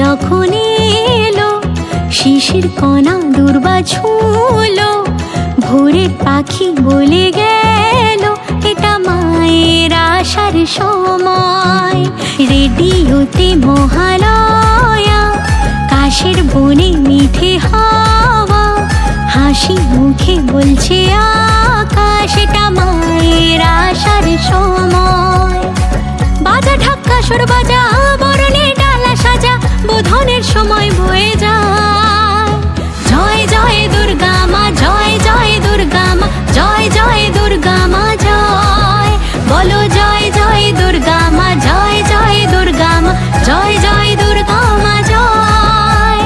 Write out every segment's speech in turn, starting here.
যখন এলো, শিশির কণা দুর্বা ছুঁলো, ভোরের পাখি বলে গেল এটা মায়ের আসার সময়। রেডিওতে মহালয়া, কাশের বনে মিঠে হাওয়া, হাসি মুখে বলছে আকাশ এটা মায়ের আসার সময়। বাজা ঢাক্কা সুর বাজা, বরণে ডালা সাজা, বোধনের সময় বয়ে যায়। জয় জয় দুর্গা মা, জয় জয় দুর্গা মা, জয় জয় দুর্গা মা জয়। বলো জয় জয় দুর্গা মা, জয় জয় দুর্গা মা, জয় জয় দুর্গা মা জয়।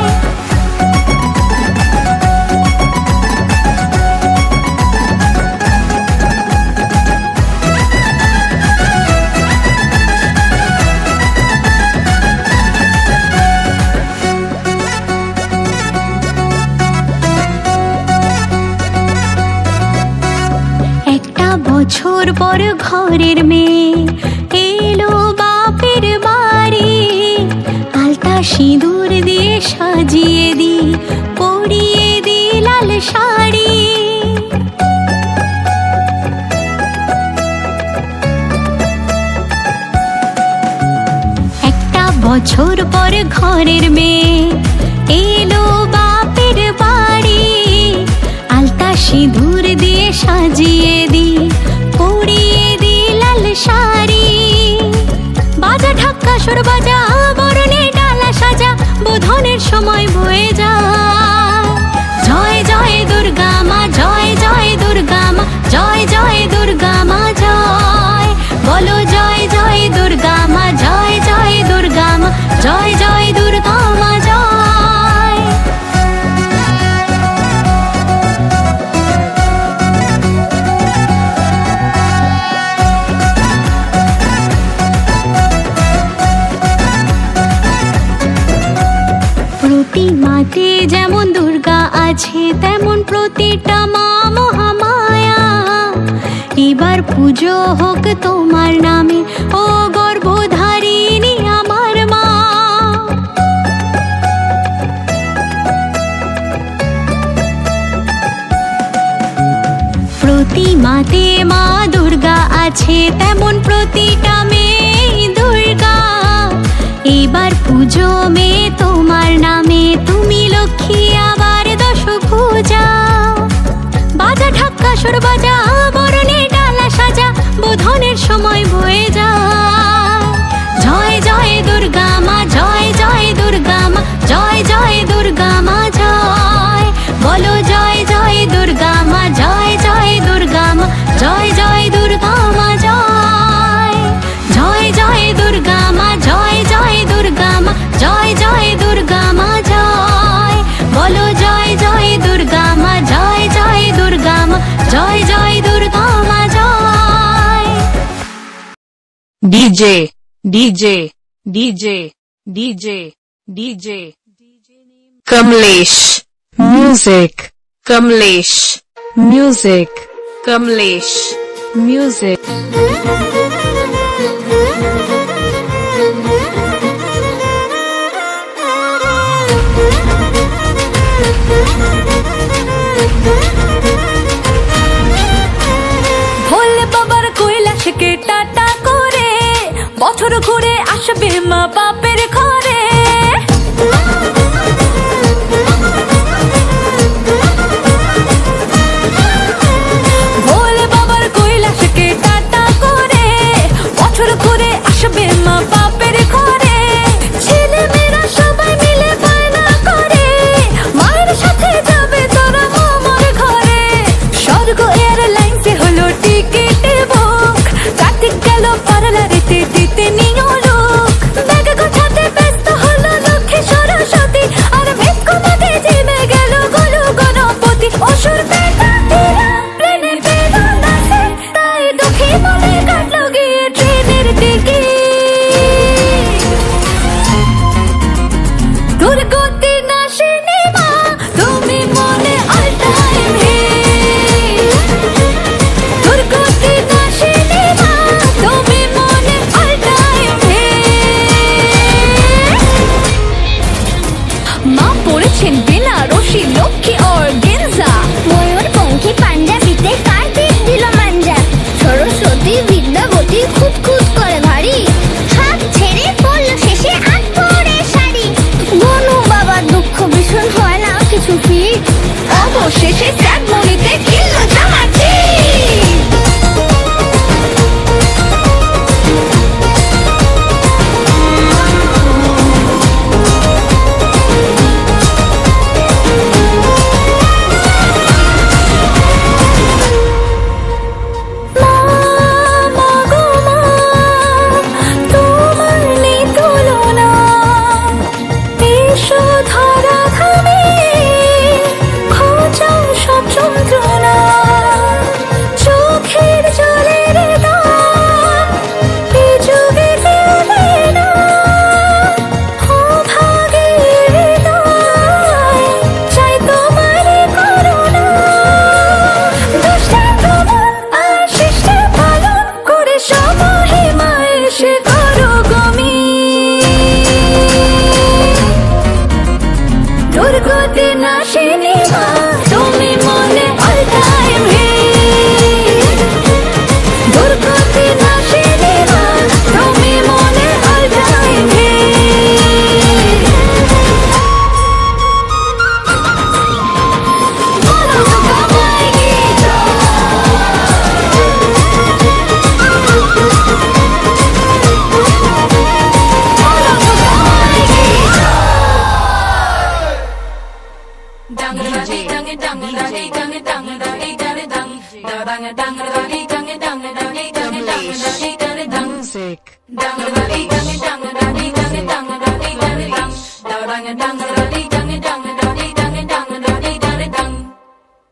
বছর পর ঘরের মেয়ে এলো বাপের বাড়ি, আলতা সিঁদুর দিয়ে সাজিয়ে দি, পরিয়ে দি লাল শাড়ি। একটা বছর পর ঘরের মেয়ে এলো বাপের বাড়ি, আলতা সিঁদুর দিয়ে সাজিয়ে দি, পরিয়ে দি লাল শাড়ি। বাজা ঢাক্কা সুর বাজা, বরণে ডালা সাজা, বোধনের সময় বয়ে যায়। জয় জয় দুর্গা মা, জয় জয় দুর্গা মা, জয় জয় দুর্গা মা জয়। বলো জয় জয় দুর্গা মা, জয় জয় দুর্গা মা, জয় জয় দুর্গা মা জয়। প্রতিমাতে যেমন দুর্গা আছে, তেমন প্রতিটা মা মহামায়া। এবার পুজো হোক তোমার নামে, ও গর্ভধারিণী আমার মা। প্রতিমাতে মা দুর্গা আছে, তেমন প্রতিটা মেয়ে দুর্গা। এবার পুজো মে তোমার নামে, তুমি লক্ষ্মী আবার দশভুজা। বাজা ঢাক্কা সুর বাজা, বরণে ডালা সাজা, বোধনের সময় বয়ে যায়। জয় জয় দুর্গা মা, জয় জয় দুর্গা মা, জয় জয় দুর্গা মা জয়। বলো জয় জয় দুর্গা মা, জয় জয় দুর্গা মা, জয় জয় দুর্গা মা জয়। জয় জয় দুর্গা মা, জয় জয় দুর্গা মা, জয় জয় দুর্গা মা জয়। বলো জয় জয় দুর্গা মা, জয় জয় দুর্গা মা, জয় জয় দুর্গা মা জয়। DJ DJ DJ DJ DJ Kamlesh music, Kamlesh music, Kamlesh music. Bhole বাবার কৈলাসকে টাটা করে, বছর ঘুরে আসবে মা বাপের ঘরে। ভোলে বাবার কৈলাসকে টাটা করে, বছর ঘুরে আসবে মা বাপের ঘরে। ছেলে মেয়েরা সবাই মিলে বায়না করে, মায়ের সাথে যাবে তোরা মামার ঘরে। স্বর্গ এয়ারলাইন্সে হলো টিকিট বুক, কার্তিক গেল পার্লারেতে দিতে নিও লোক। ব্যাগ গোছা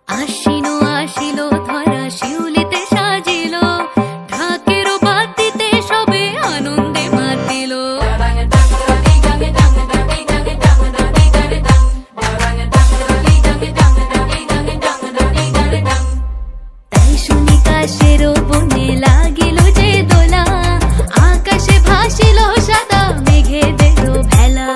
আশিনো আসিলো ধরা শিউলিতে সাজিলো ঢাকেরও বাদ দিতে সবে আনন্দে মাতিল তাই শুনি কাশেরও বনে লাগিল যে দোলা আকাশে ভাসিল সাদা মেঘেদেরও ভেলা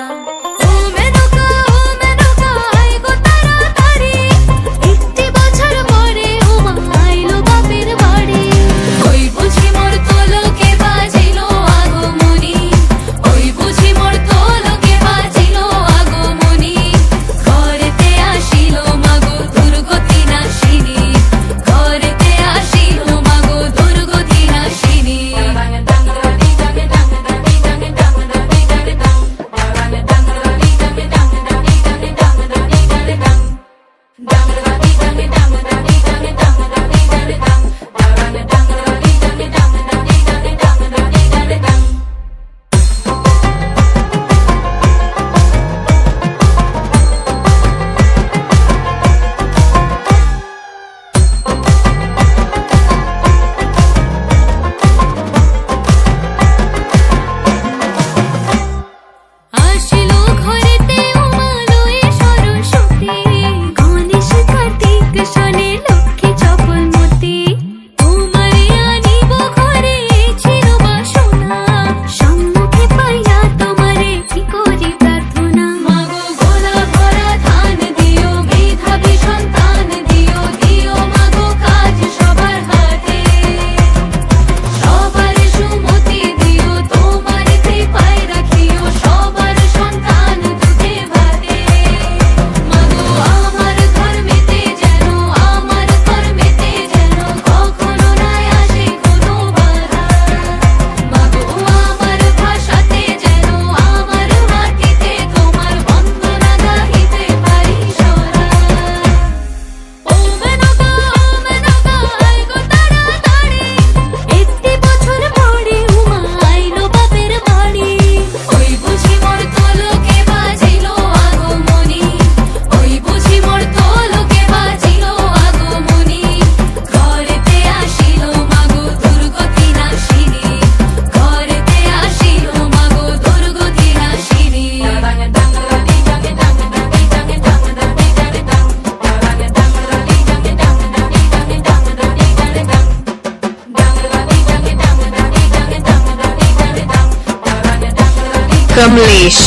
Kamlesh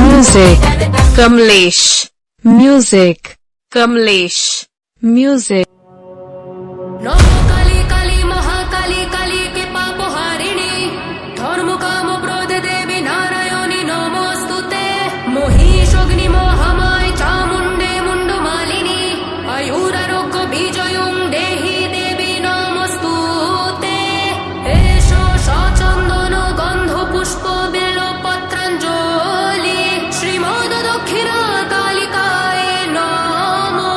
Music Kamlesh Music Kamlesh Music Kali Kali Mahakali Kali কে পাপ হারিণী ধর্ম কাম প্রদ দেবী নারায়ণী নমস্তুতে মহিষ অগ্নি মহামায় চামুণ্ডে মুন্ড মালিনী আয়ুরারোগ্য বিজয়ং দেহি দেবী নমস্তুতে এসো সচন্দন গন্ধ পুষ্প বেল পত্রাঞ্জলি শ্রীমদ দক্ষিণা কালিকায় নমঃ।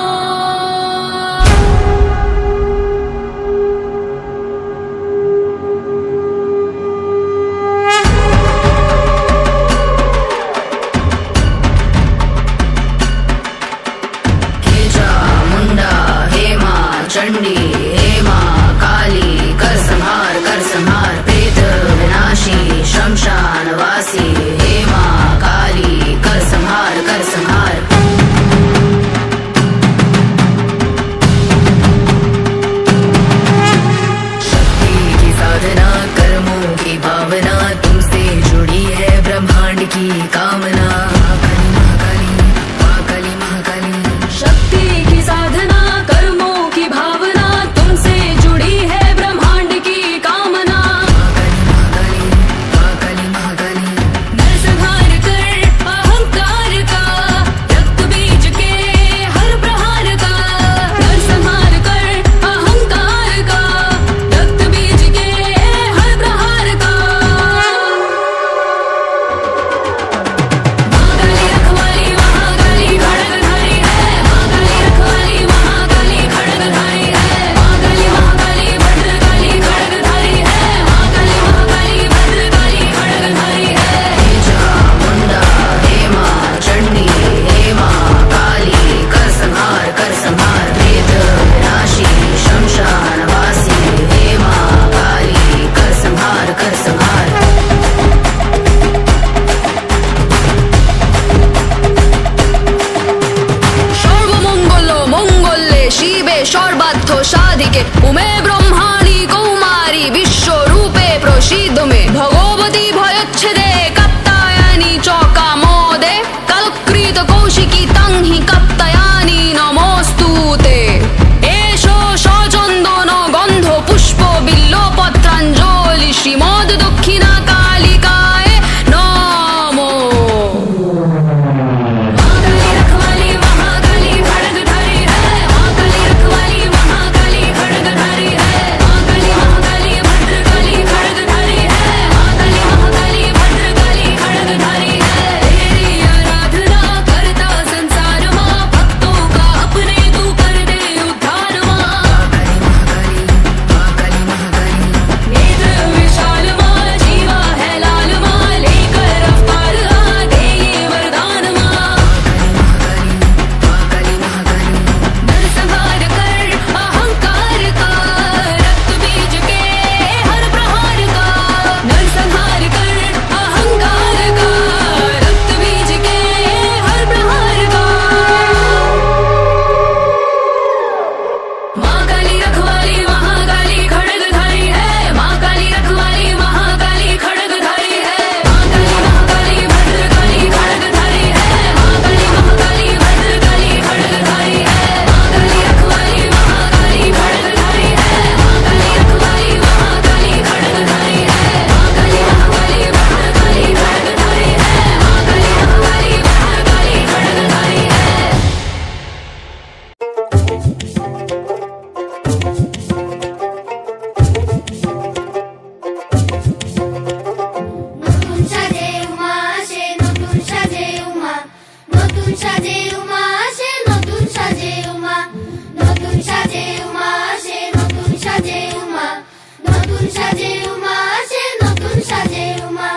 সাজে উমা আসে, নতুন সাজে উমা।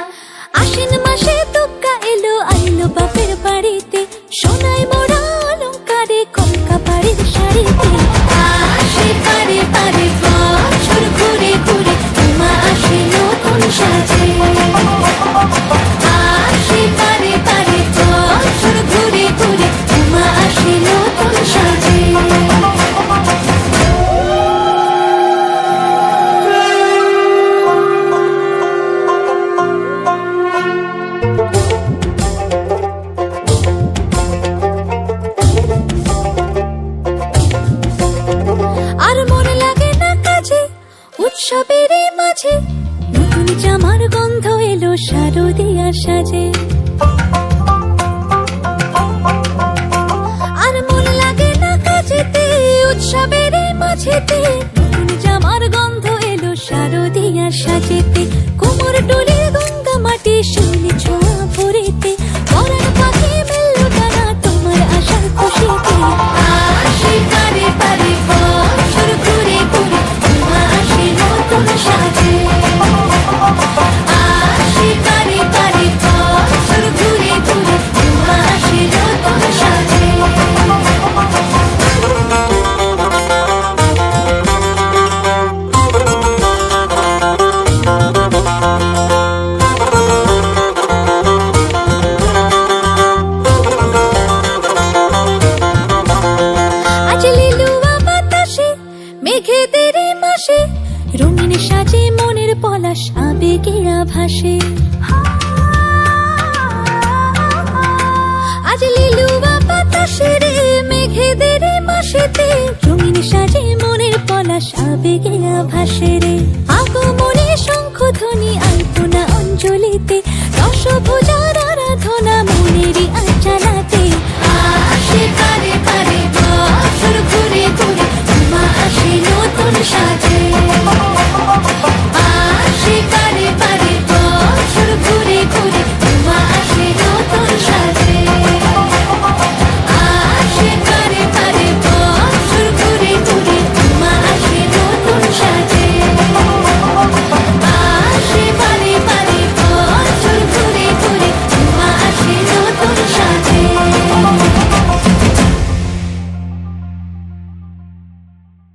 আশ্বিন মাসে দুর্গা এলো আইলো বাপের বাড়িতে, সোনায় মোড়া অলংকারে কলকা বাড়ির শাড়িতে। আসে পারে পারে বছর ঘুরে ঘুরে, উমা আসে নতুন সাজে। আসে পারে পারে বছর ঘুরে ঘুরে, উমা আসে নতুন সাজে। আর মনে লাগে না কাজে উৎসবের মাঝে, নতুন জামার গন্ধ এলো শারদিয়া সাজে। আর মনে লাগে না কাজেতে উৎসবের মাঝেতে, নতুন জামার গন্ধ এলো শারদিয়া সাজেতে। কোমর ডোলে গঙ্গা মাটি শিউলি ছোঁয়া ভরেতে, পরাণ পাখি মেললো ডানা তোমার আশার খুশিতে। আসে পারে পারে বছর ঘুরে ঘুরে, উমা আসে নতুন সাজে। আসে পারে পারে বছর ঘুরে ঘুরে, উমা আসে নতুন সাজে। আজ লিলুয়া বাতাসে মেঘেদের মাসে, রঙিন সাজে মনের পলাশ আবেগে আভাসে। আজ লিলুয়া বাতাসে রে মেঘেদের মাসেতে, রঙিন সাজে মনের পলাশ আবেগে আভাসে রে।